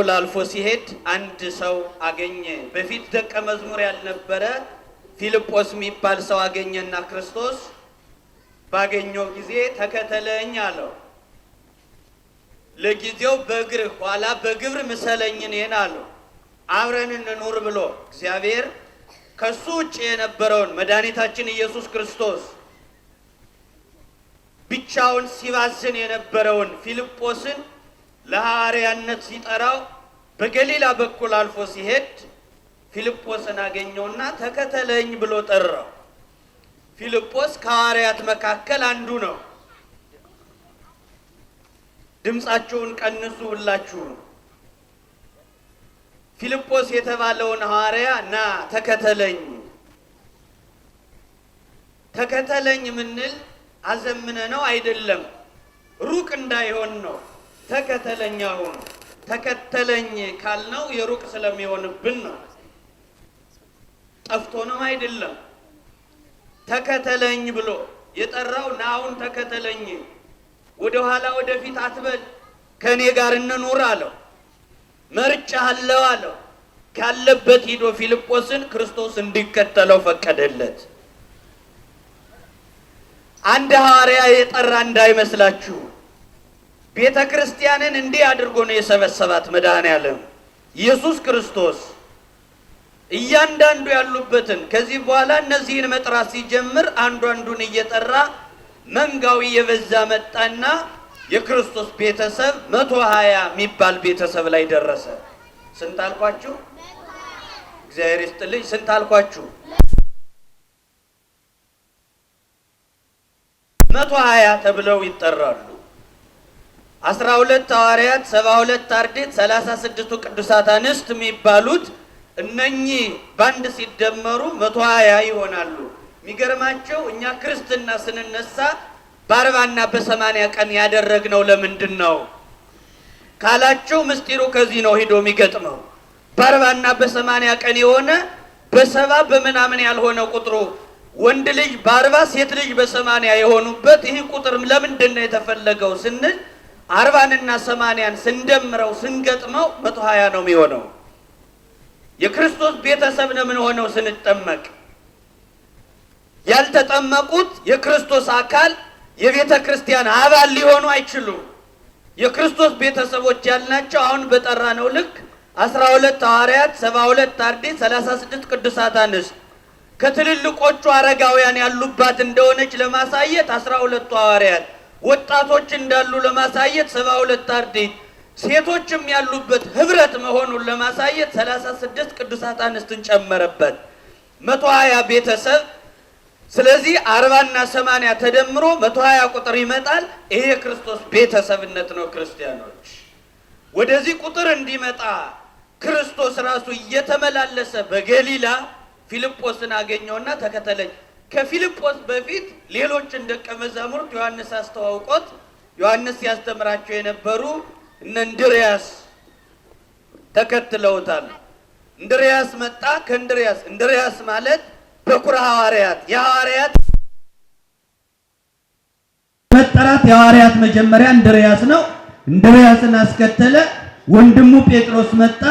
ላልፎ ሲሄድ አንድ ሰው አገኘ። በፊት ደቀ መዝሙር ያልነበረ ፊልጶስ የሚባል ሰው አገኘና ክርስቶስ ባገኘው ጊዜ ተከተለኝ አለው። ለጊዜው በእግር ኋላ በግብር ምሰለኝ እኔን አለው። አብረን እንኑር ብሎ እግዚአብሔር ከሱ ውጭ የነበረውን መድኃኒታችን ኢየሱስ ክርስቶስ ብቻውን ሲባዝን የነበረውን ፊልጶስን ለሐዋርያነት ሲጠራው በገሊላ በኩል አልፎ ሲሄድ ፊልጶስን አገኘውና ተከተለኝ ብሎ ጠራው። ፊልጶስ ከሐዋርያት መካከል አንዱ ነው። ድምጻችሁን ቀንሱ ሁላችሁ። ፊልጶስ የተባለውን ሐዋርያ ና ተከተለኝ ተከተለኝ ምንል አዘምነ ነው አይደለም፣ ሩቅ እንዳይሆን ነው። ተከተለኝ አሁን ተከተለኝ ካልነው የሩቅ ስለሚሆንብን ነው። ጠፍቶ ነው አይደለም። ተከተለኝ ብሎ የጠራው ና አሁን ተከተለኝ፣ ወደ ኋላ ወደፊት አትበል፣ ከኔ ጋር እንኑር አለው። መርጫለሁ አለው። ካለበት ሄዶ ፊልጶስን ክርስቶስ እንዲከተለው ፈቀደለት። አንድ ሐዋርያ የጠራ እንዳይመስላችሁ። ቤተ ክርስቲያንን እንዲህ አድርጎ ነው የሰበሰባት መድኃኔዓለም ኢየሱስ ክርስቶስ። እያንዳንዱ ያሉበትን ከዚህ በኋላ እነዚህን መጥራት ሲጀምር አንዱ አንዱን እየጠራ መንጋው እየበዛ መጣና የክርስቶስ ቤተሰብ 120 የሚባል ቤተሰብ ላይ ደረሰ። ስንት አልኳችሁ? እግዚአብሔር ይስጥልኝ። ስንት አልኳችሁ? 120 ተብለው ይጠራሉ። 12 ሐዋርያት፣ 72 አርድእት፣ 36ቱ ቅዱሳት አንስት የሚባሉት እነኚህ ባንድ ሲደመሩ 120 ይሆናሉ። የሚገርማቸው እኛ ክርስትና ስንነሳ በ40 እና በ80 ቀን ያደረግነው ለምንድን ነው ካላችሁ ምስጢሩ ከዚህ ነው ሄዶ የሚገጥመው። በ40 እና በ80 ቀን የሆነ በ70 በምናምን ያልሆነ ቁጥሩ ወንድ ልጅ በ40 ሴት ልጅ በ80 የሆኑበት ይህ ቁጥር ለምንድን ነው የተፈለገው ስንል 40 እና 80ን ስንደምረው ስንገጥመው 120 ነው የሚሆነው። የክርስቶስ ቤተሰብ ነው ምን ሆነው ስንጠመቅ። ያልተጠመቁት የክርስቶስ አካል የቤተ ክርስቲያን አባል ሊሆኑ አይችሉም። የክርስቶስ ቤተሰቦች ያልናቸው አሁን በጠራ ነው ልክ 12 ሐዋርያት፣ 72 አርድእት፣ 36 ቅዱሳት አንስት ከትልልቆቹ አረጋውያን ያሉባት እንደሆነች ለማሳየት 12 ሐዋርያት፣ ወጣቶች እንዳሉ ለማሳየት 72 አርድእት፣ ሴቶችም ያሉበት ህብረት መሆኑን ለማሳየት 36 ቅዱሳት አንስትን ጨመረበት 120 ቤተሰብ። ስለዚህ 40 እና 80 ተደምሮ 120 ቁጥር ይመጣል። ይሄ የክርስቶስ ቤተሰብነት ነው። ክርስቲያኖች ወደዚህ ቁጥር እንዲመጣ ክርስቶስ ራሱ እየተመላለሰ በገሊላ ፊልጶስን አገኘውና ተከተለኝ። ከፊልጶስ በፊት ሌሎችን ደቀ መዛሙርት ዮሐንስ አስተዋውቆት ዮሐንስ ያስተምራቸው የነበሩ እነ እንድርያስ ተከትለውታል። እንድርያስ መጣ። እንድርያስ ማለት በኩረ ሐዋርያት የሐዋርያት መጠራት የሐዋርያት መጀመሪያ እንድርያስ ነው። እንድርያስን አስከተለ። ወንድሙ ጴጥሮስ መጣ።